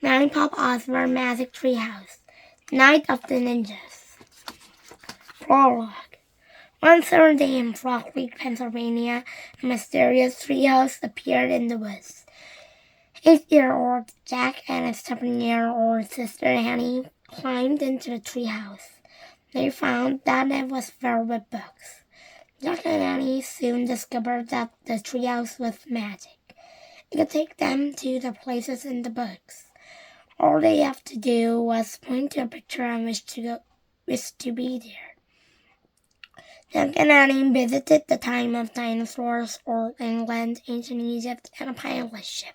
9 Pop Osborne Magic Treehouse. Night of the Ninjas. Prologue. One summer day in Frog Creek, Pennsylvania, a mysterious treehouse appeared in the woods. 8-year-old Jack and his 7-year-old sister Annie climbed into the treehouse. They found that it was filled with books. Jack and Annie soon discovered that the treehouse was magic. It could take them to the places in the books. All they have to do was point to a picture and wish to be there. Jack and Annie visited the time of dinosaurs, old England, ancient Egypt, and a pilot ship.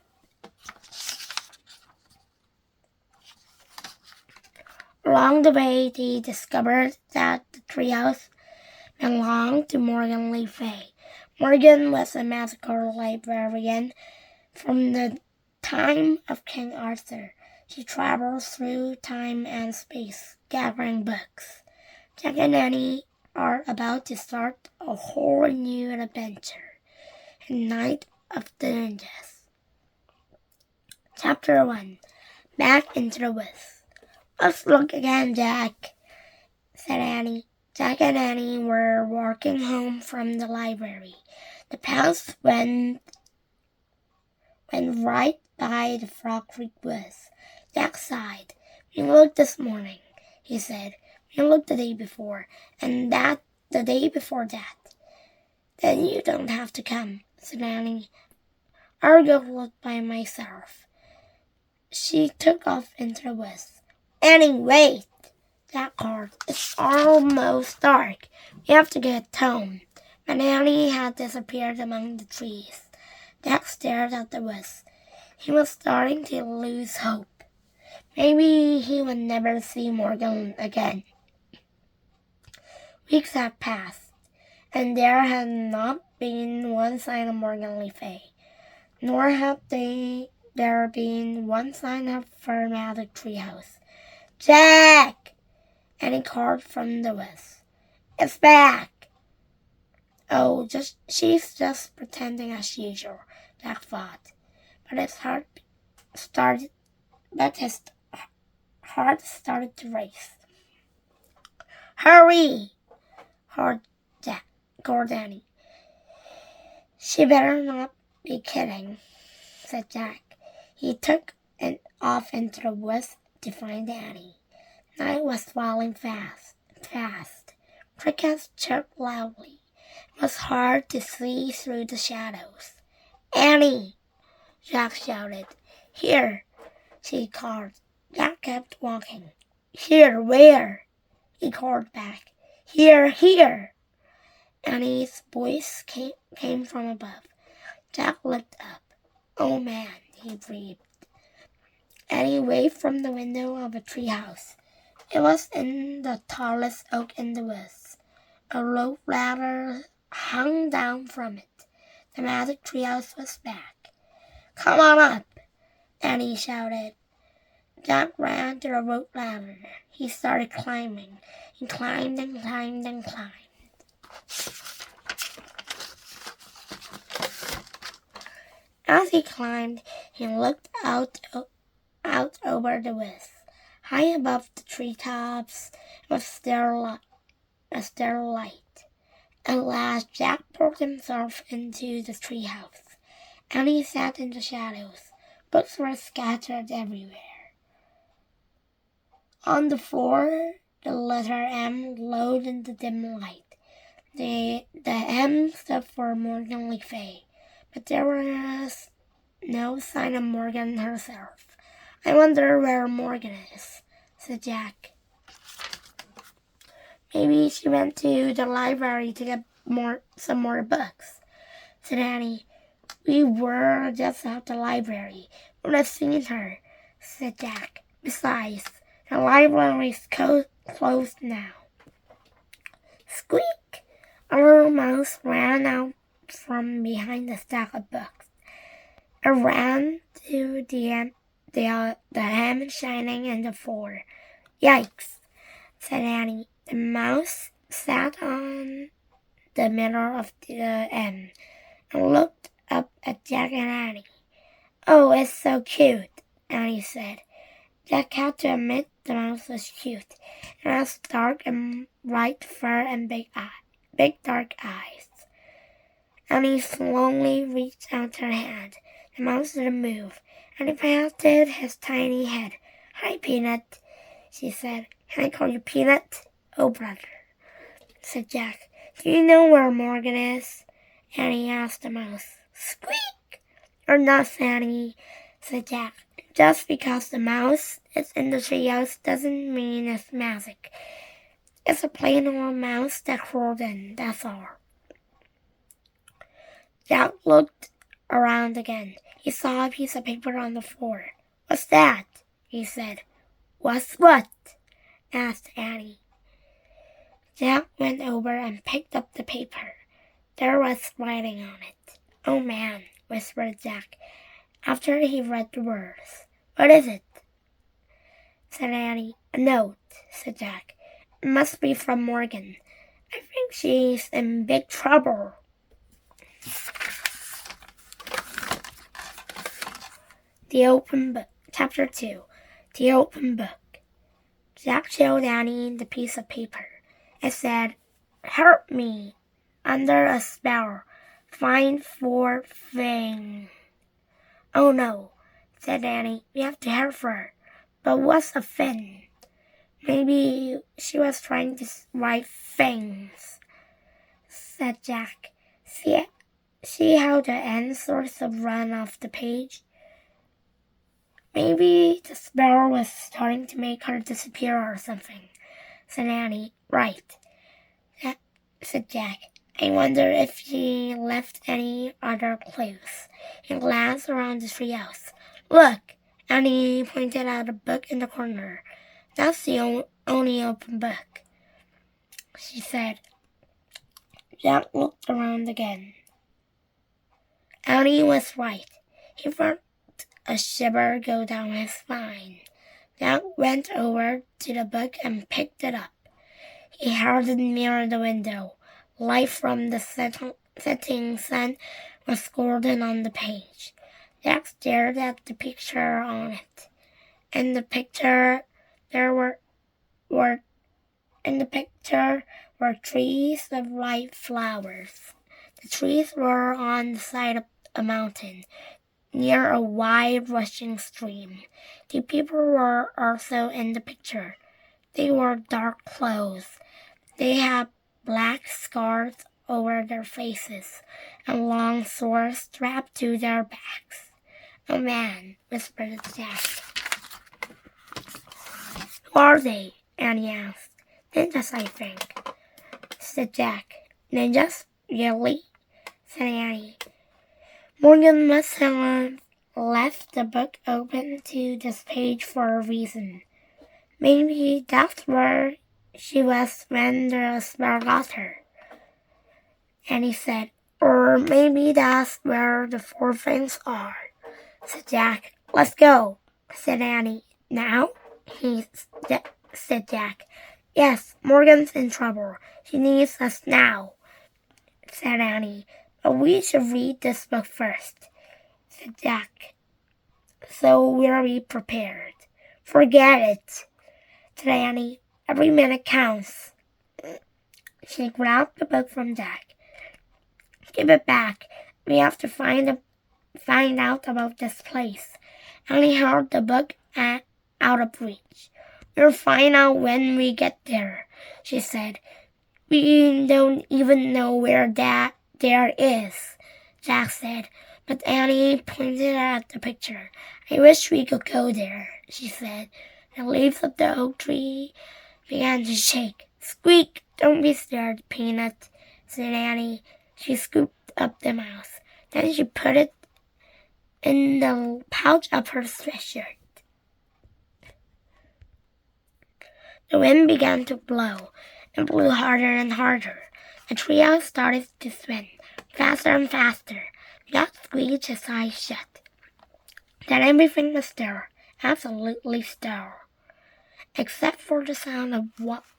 Along the way, they discovered that the treehouse belonged to Morgan Le Fay. Morgan was a magical librarian from the time of King Arthur. She traveled through time and space, gathering books. Jack and Annie are about to start a whole new adventure in Night of the Ninjas. Chapter 1. Back into the Woods. Let's look again, Jack, said Annie. Jack and Annie were walking home from the library. The path went right by the Frog Creek woods. Jack sighed. We looked this morning, he said. We looked the day before, and that the day before that. Then you don't have to come, said Annie. I'll go look by myself. She took off into the woods. Annie, wait, Jack called. It's almost dark. We have to get home. But Annie had disappeared among the trees. Jack stared at the woods. He was starting to lose hope. Maybe he would never see Morgan again. Weeks had passed, and there had not been one sign of Morgan Le Fay, nor had there been one sign of her magic treehouse. Jack! Annie called from the woods. It's back! Oh, she's just pretending as usual, Jack thought. But his heart started to race. Hurry! Called Annie. She better not be kidding, said Jack. He took off into the woods to find Annie. Night was falling fast. Crickets chirped loudly. It was hard to see through the shadows. Annie! Jack shouted. Here, she called. Jack kept walking. Here, where? He called back. Here! Annie's voice came from above. Jack looked up. Oh, man, he breathed. Annie waved from the window of a treehouse. It was in the tallest oak in the woods. A rope ladder hung down from it. The magic treehouse was back. Come on up, Annie shouted. Jack ran to the rope ladder. He started climbing. He climbed and climbed and climbed. As he climbed, he looked out over the woods. High above the treetops was still light. At last, Jack pulled himself into the treehouse. Annie sat in the shadows. Books were scattered everywhere. On the floor, the letter M glowed in the dim light. The M stood for Morgan Le Fay, but there was no sign of Morgan herself. I wonder where Morgan is, said Jack. Maybe she went to the library to get some more books, said Annie. We were just at the library. Would have seen her, said Jack. Besides, the library's closed now. Squeak! A little mouse ran out from behind the stack of books. It ran to the hem shining in the floor. Yikes, said Annie. The mouse sat on the middle of the M and looked up at Jack and Annie. Oh, it's so cute, Annie said. Jack had to admit the mouse was cute. It has dark and bright fur and big dark eyes. Annie slowly reached out her hand. The mouse didn't move, and he patted his tiny head. "Hi, Peanut," she said. "Can I call you Peanut?" "Oh, brother," said Jack. "Do you know where Morgan is?" Annie asked the mouse. "Squeak!" "Or not, Annie," said Jack. "Just because the mouse is in the treehouse doesn't mean it's magic. It's a plain old mouse that crawled in, that's all." Jack looked around again. He saw a piece of paper on the floor. "What's that?" he said. "What's what?" asked Annie. Jack went over and picked up the paper. There was writing on it. "Oh, man," whispered Jack, after he read the words. "What is it?" said Annie. "A note," said Jack. "It must be from Morgan. I think she's in big trouble." The Open Book. Chapter 2. The Open Book. Jack showed Annie the piece of paper. It said, "Help me. Under a spell. Find 4 things." "Oh, no," said Annie. "We have to help her. But what's a fin?" "Maybe she was trying to write things," said Jack. See how the end sorts of run off the page? "Maybe the spell was starting to make her disappear or something," said Annie. "Right," said Jack. "I wonder if she left any other clues." He glanced around the treehouse. "Look!" Annie pointed out a book in the corner. "That's the only open book," she said. Jack looked around again. Annie was right. He felt a shiver go down his spine. Jack went over to the book and picked it up. He held it near the window. Light from the setting sun was golden on the page. Jack stared at the picture on it. In the picture were trees of white flowers. The trees were on the side of a mountain, near a wide rushing stream. The people were also in the picture. They wore dark clothes. They had black scarves over their faces and long swords strapped to their backs. "Oh, man," whispered Jack. "Who are they?" Annie asked. "Ninjas, I think," said Jack. "Ninjas? Really?" said Annie. Morgan must have left the book open to this page for a reason. Maybe that's where she was when the spell got her." Annie said. "Or maybe that's where the 4 things are," said Jack. "Let's go," said Annie. "Now?" said Jack. "Yes, Morgan's in trouble. She needs us now," said Annie. "But we should read this book first," said Jack. "So we'll be prepared." "Forget it," said Annie. "Every minute counts." She grabbed the book from Jack. "Give it back. We have to find out about this place." Annie held the book out of reach. "We'll find out when we get there," she said. "We don't even know where that there is," Jack said. But Annie pointed at the picture. "I wish we could go there," she said. The leaves of the oak tree began to shake. "Squeak! Don't be scared, Peanut," said Annie. She scooped up the mouse. Then she put it in the pouch of her sweatshirt. The wind began to blow. It blew harder and harder. The treehouse started to spin, faster and faster. Jack squeezed his eyes shut. Then everything was still, absolutely still, except for the sound of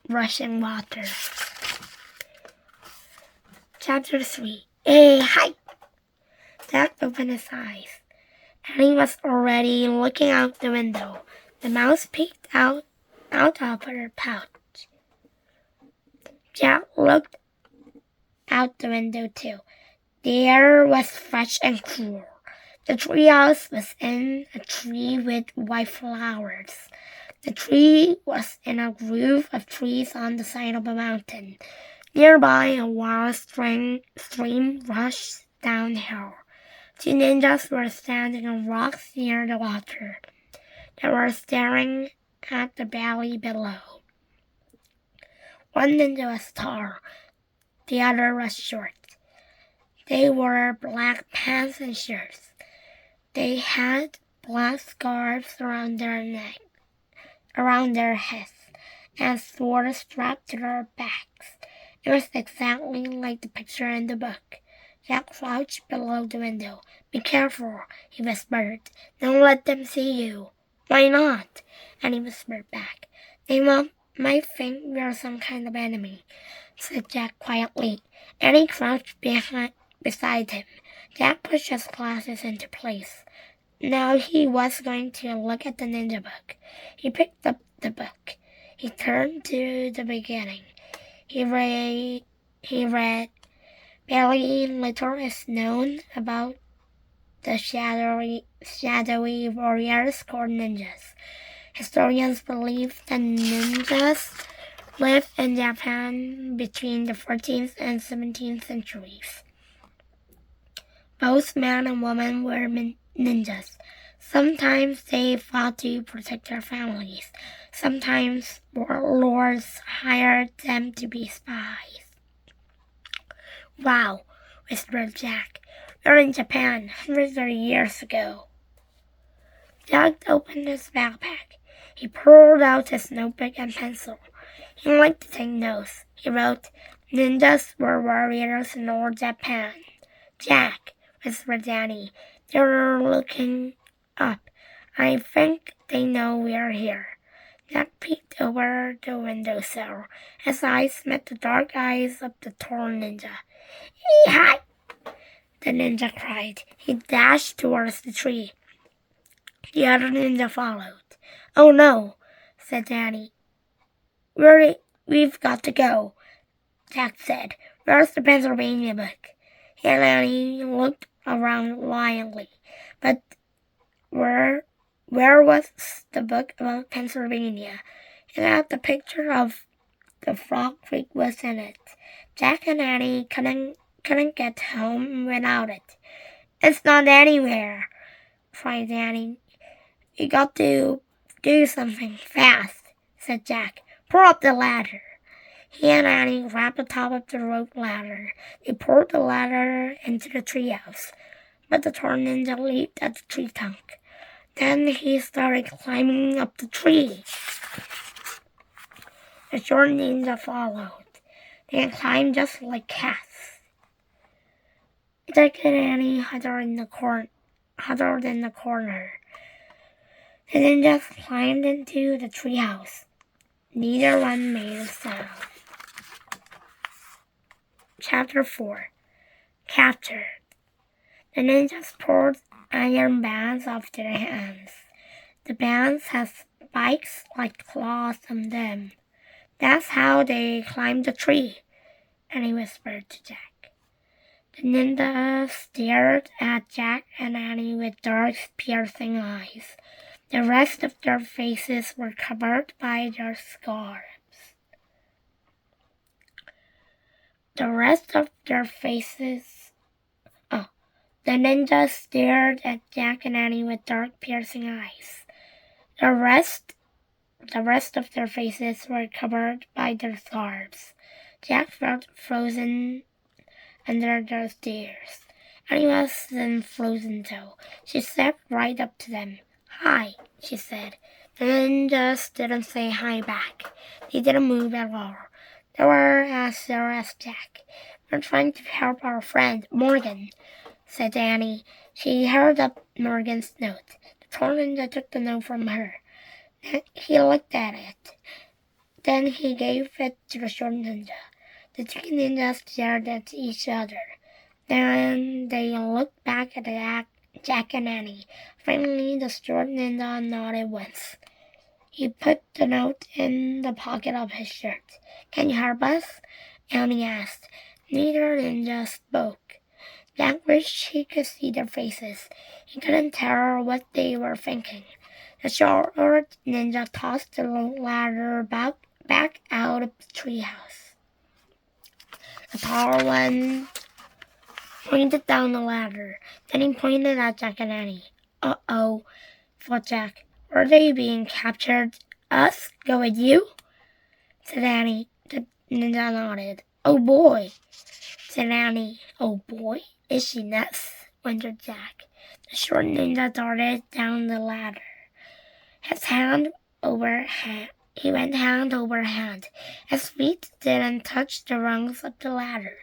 rushing water. Chapter 3. Hey, hi! Jack opened his eyes. Annie was already looking out the window. The mouse peeked out of her pouch. Jack looked out the window too. The air was fresh and cool. The treehouse was in a tree with white flowers. The tree was in a grove of trees on the side of a mountain. Nearby, a wild stream rushed downhill. Two ninjas were standing on rocks near the water. They were staring at the valley below. One ninja was tall, the other was short. They wore black pants and shirts. They had black scarves around their heads, and swords strapped to their backs. It was exactly like the picture in the book. Jack crouched below the window. "Be careful," he whispered. "Don't let them see you." "Why not?" Annie whispered back. "They might think we're some kind of enemy," said Jack quietly. Annie crouched beside him. Jack pushed his glasses into place. Now he was going to look at the ninja book. He picked up the book. He turned to the beginning. He read, "Very little is known about the shadowy warriors called ninjas. Historians believe that ninjas lived in Japan between the 14th and 17th centuries. Both men and women were ninjas. Sometimes they fought to protect their families. Sometimes warlords hired them to be spies." "Wow," whispered Jack. "We're in Japan hundreds of years ago." Jack opened his backpack. He pulled out his notebook and pencil. He liked to take notes. He wrote, "Ninjas were warriors in old Japan." "Jack," whispered Danny, "they're looking up. I think they know we're here." Jack peeked over the windowsill. His eyes met the dark eyes of the tall ninja. "Hi!" the ninja cried. He dashed towards the tree. The other ninja followed. "Oh no," said Danny. "We've got to go," Jack said. "Where's the Pennsylvania book?" He and Annie looked around wildly. But where was the book about Pennsylvania? It had the picture of the Frog Creek was in it. Jack and Annie couldn't get home without it. "It's not anywhere," cried Annie. "We got to do something fast," said Jack. "Pull up the ladder." He and Annie grabbed the top of the rope ladder. They pulled the ladder into the treehouse, but the tall ninja leaped at the tree trunk. Then he started climbing up the tree. The short ninja followed. They climbed just like cats. Jack and Annie huddled in the corner. The ninjas climbed into the treehouse. Neither one made a sound. Chapter 4. Captured. The ninjas pulled iron bands off their hands. The bands had spikes like claws on them. "That's how they climbed the tree," and he whispered to Jack. The ninjas stared at Jack and Annie with dark, piercing eyes. The rest of their faces were covered by their scarves. The ninjas stared at Jack and Annie with dark, piercing eyes. The rest of their faces were covered by their scarves. Jack felt frozen under their stares. Annie wasn't frozen though. She stepped right up to them. "Hi," she said. The ninjas didn't say hi back. They didn't move at all. They were as still as Jack. "We're trying to help our friend, Morgan," said Annie. She held up Morgan's note. The tall ninja took the note from her. He looked at it. Then he gave it to the short ninja. The two ninjas stared at each other. Then they looked back at Jack and Annie. Finally, the short ninja nodded once. He put the note in the pocket of his shirt. "Can you help us?" Annie asked. Neither ninja spoke. Jack wished he could see their faces. He couldn't tell what they were thinking. The short ninja tossed the ladder back out of the treehouse. The tall one pointed down the ladder. Then he pointed at Jack and Annie. "Uh-oh," thought Jack. "Were they being captured? Us go with you?" said Annie. The ninja nodded. "Oh boy," said Annie. "Oh boy? Is she nuts?" wondered Jack. The short ninja darted down the ladder. His hand over hand. He went hand over hand. His feet didn't touch the rungs of the ladder.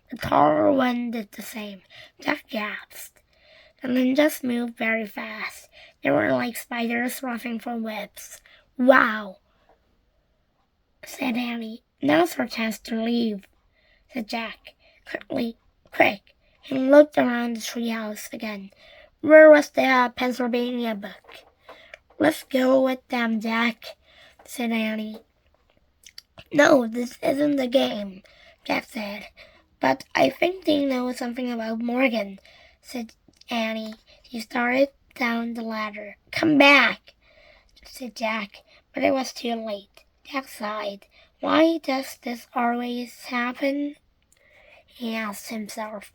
The taller one did the same. Jack gasped. The ninjas moved very fast. They were like spiders rushing for webs. "Wow," said Annie. "Now's our chance to leave," said Jack. Quick. He looked around the treehouse again. Where was the Pennsylvania book? "Let's go with them, Jack," said Annie. "No, this isn't the game," Jack said. "But I think they know something about Morgan," said Annie. He started down the ladder. "Come back," said Jack, but it was too late. Jack sighed. Why does this always happen? He asked himself.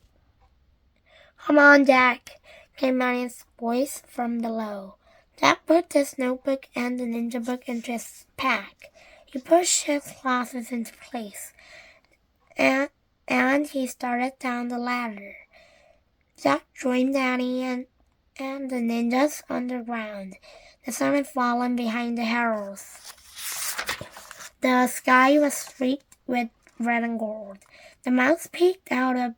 "Come on, Jack," came Annie's voice from below. Jack put his notebook and the ninja book into his pack. He pushed his glasses into place, and he started down the ladder. Jack joined Annie and the ninjas underground. The sun had fallen behind the hills. The sky was streaked with red and gold. The mouse peeked out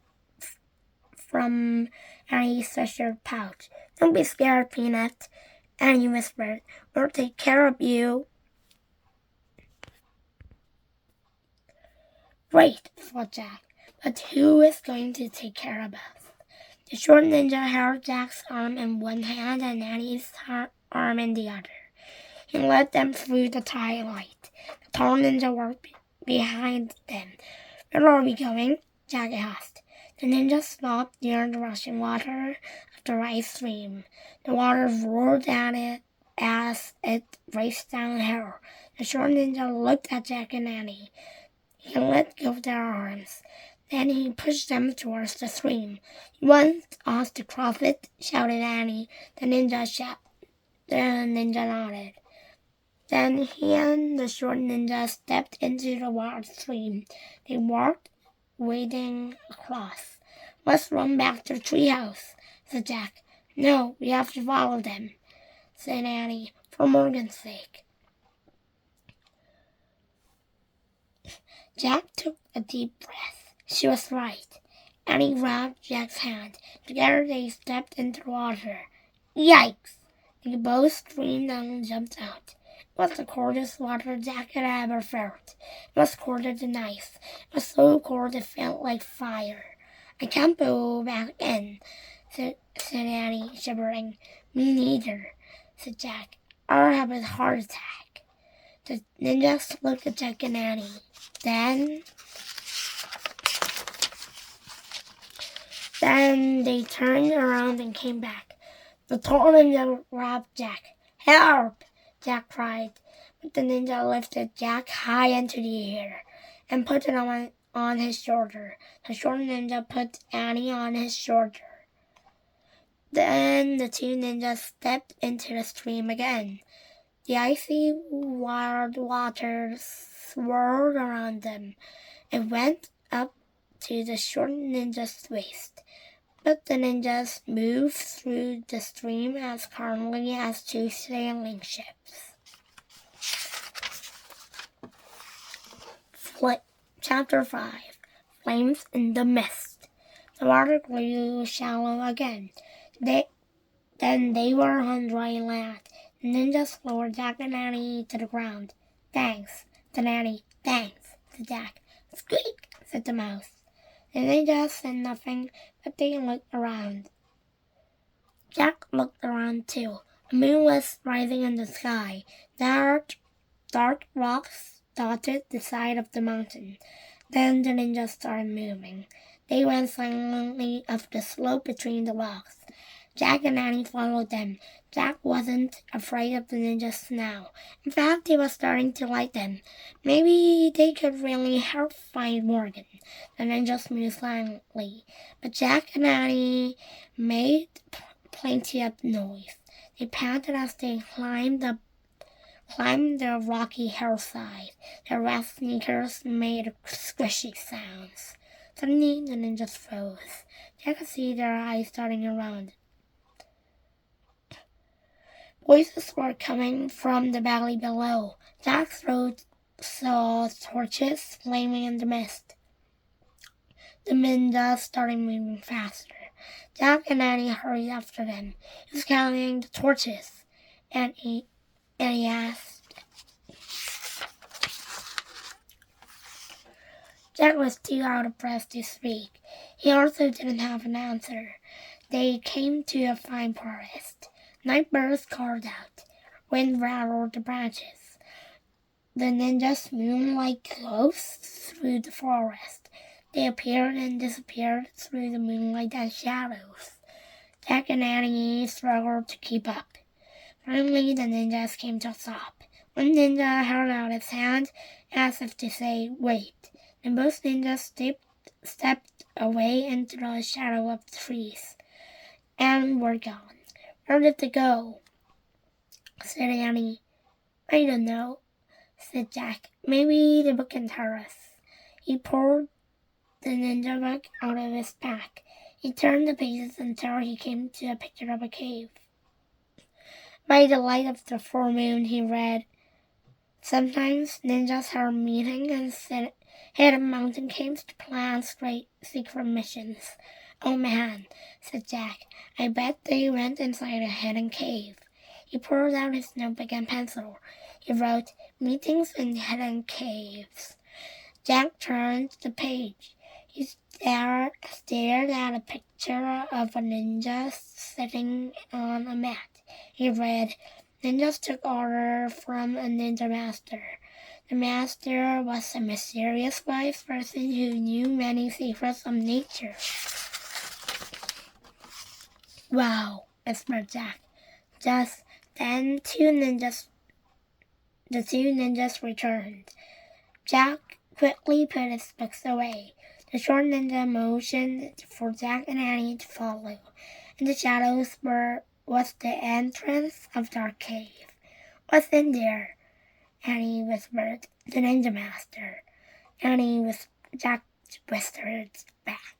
from Annie's treasure pouch. "Don't be scared, Peanut," Annie whispered. "We'll take care of you." Great, thought Jack. But who is going to take care of us? The short ninja held Jack's arm in one hand and Annie's arm in the other. He led them through the twilight. The tall ninja walked behind them. "Where are we going?" Jack asked. The ninja stopped near the rushing water of the rice stream. The water roared at it as it raced downhill. The short ninja looked at Jack and Annie. He let go of their arms. Then he pushed them towards the stream. "You want us to cross it?" shouted Annie. The ninja nodded. Then he and the short ninja stepped into the wild stream. They walked, wading across. "Let's run back to the treehouse," said Jack. "No, we have to follow them," said Annie, "for Morgan's sake." Jack took a deep breath. She was right. Annie grabbed Jack's hand. Together they stepped into the water. Yikes! They both screamed and jumped out. It was the coldest water Jack had ever felt. It was colder than ice. It was so cold it felt like fire. "I can't go back in," said Annie, shivering. "Me neither," said Jack. "I'll have a heart attack." The ninjas looked at Jack and Annie. Then they turned around and came back. The tall ninja grabbed Jack. "Help!" Jack cried. But the ninja lifted Jack high into the air and put it on his shoulder. The short ninja put Annie on his shoulder. Then the two ninjas stepped into the stream again. The icy wild waters swirled around them. It went up to the short ninja's waist. But the ninjas moved through the stream as calmly as two sailing ships. Chapter 5. Flames in the Mist. The water grew shallow again. Then they were on dry land. The ninjas lowered Jack and Annie to the ground. "Thanks," said Annie. "Thanks," said Jack. "Squeak," said the mouse. The ninjas said nothing, but they looked around. Jack looked around too. A moon was rising in the sky. Dark rocks dotted the side of the mountain. Then the ninjas started moving. They went silently up the slope between the rocks. Jack and Annie followed them. Jack wasn't afraid of the ninjas now. In fact, he was starting to like them. Maybe they could really help find Morgan. The ninjas moved silently, but Jack and Annie made plenty of noise. They panted as they climbed the rocky hillside. Their red sneakers made squishy sounds. Suddenly, the ninjas froze. Jack could see their eyes darting around. Voices were coming from the valley below. Jack's road saw torches flaming in the mist. The ninjas started moving faster. Jack and Annie hurried after them. He was carrying the torches, and he asked. Jack was too out of breath to speak. He also didn't have an answer. They came to a fine forest. Night birds called out. Wind rattled the branches. The ninjas moved like ghosts through the forest. They appeared and disappeared through the moonlight and shadows. Jack and Annie struggled to keep up. Finally, the ninjas came to a stop. One ninja held out his hand as if to say, "Wait." Then both ninjas stepped away into the shadow of the trees and were gone. "Where did they go?" said Annie. "I don't know," said Jack. "Maybe the book can tell us." He pulled the ninja book out of his pack. He turned the pages until he came to a picture of a cave. By the light of the full moon, he read, "Sometimes ninjas are meeting and head in mountain caves to plan secret missions." "Oh man," said Jack. "I bet they went inside a hidden cave." He pulled out his notebook and pencil. He wrote, "Meetings in hidden caves." Jack turned the page. He stared at a picture of a ninja sitting on a mat. He read, "Ninjas took order from a ninja master. The master was a mysterious wise person who knew many secrets of nature." "Wow," whispered Jack. Just then the two ninjas returned. Jack quickly put his books away. The short ninja motioned for Jack and Annie to follow. In the shadows was the entrance of the dark cave. "What's in there?" Annie whispered. "The ninja master." Jack whispered back,